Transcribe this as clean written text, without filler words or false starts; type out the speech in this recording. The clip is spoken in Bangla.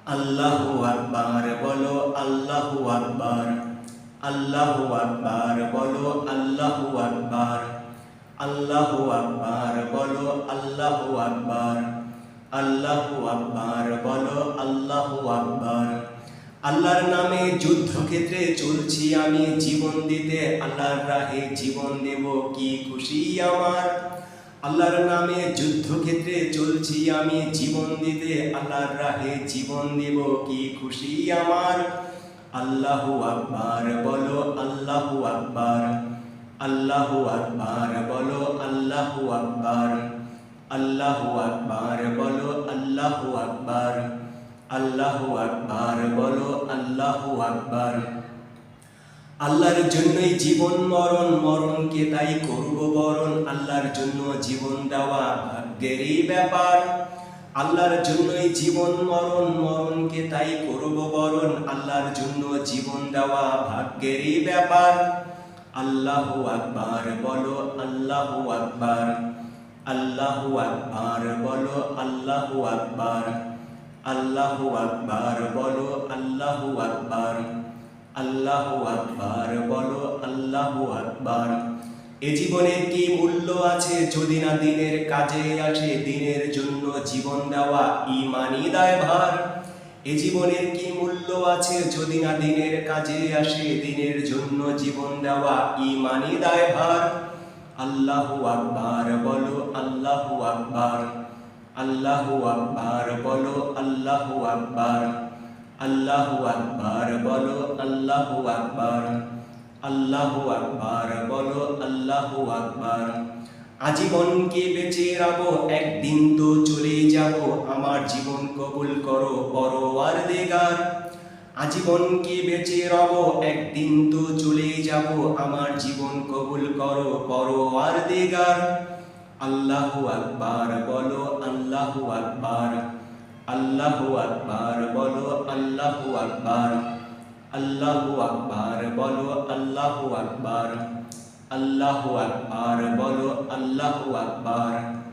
আল্লাহু আকবার বলো, আল্লাহু আকবার। আল্লাহু আকবার বলো, আল্লাহু আকবার। আল্লাহু আকবার বলো, আল্লাহু আকবার। আল্লাহু আকবার বলো, আল্লাহু আকবার। আল্লাহর নামে যুদ্ধক্ষেত্রে চলছি আমি, জীবন দিতে আল্লাহর রাহে জীবন দেব, কি খুশি আমার। আল্লাহর নামে যুদ্ধক্ষেত্রে চলছি আমি, জীবন দিতে আল্লাহর রাহে জীবন দেব, কি খুশি আমার। আল্লাহু আকবার বলো, আল্লাহু আকবার। আল্লাহু আকবার বলো, আল্লাহু আকবার। আল্লাহু আকবার বলো, আল্লাহু আকবার। আল্লাহু আকবার বলো, আল্লাহু আকবার। আল্লাহর জন্যই জীবন মরণ, মরণকে তাই করব বরণ। আল্লাহর জন্য জীবন দেওয়া ভাগ্যেরই ব্যাপার। আল্লাহর জন্যই জীবন মরণ, মরণকে তাই করব বরণ। আল্লাহর জন্য জীবন দেওয়া ভাগ্যেরই ব্যাপার। আল্লাহু আকবার বলো, আল্লাহু আকবার। আল্লাহু আকবার বলো, আল্লাহু আকবার। আল্লাহু আকবার বলো, আল্লাহু আকবার। আল্লাহু আকবার বলো, আল্লাহু আকবার। এ জীবনের কি মূল্য আছে যদি না দিনের কাজে আসে, দিনের জন্য জীবন দেওয়া ঈমানই দায়ভার। এ জীবনের কি মূল্য আছে যদি না দিনের কাজে আসে, দিনের জন্য জীবন দেওয়া ঈমানই দায়ভার। আল্লাহু আকবার বলো, আল্লাহু আকবার। আল্লাহু আকবার বলো, আল্লাহু আকবার। আল্লাহু আকবার বলো, আল্লাহু আকবার। আল্লাহু আকবার বলো, আল্লাহু আকবার। আজীবনকে বেঁচে রাখবো, একদিন তো চলে যাব, আমার জীবন কবুল করো পরওয়ারদিগার। আজীবনকে বেঁচে রব, একদিন তো চলে যাব, আমার জীবন কবুল করো পরওয়ারদিগার। আল্লাহু আকবার বলো, আল্লাহু আকবার। আল্লাহু আকবার বলো, আল্লাহু আকবার। আল্লাহু আকবার বলো, আল্লাহু আকবার। আল্লাহু আকবার বলো, আল্লাহু আকবার।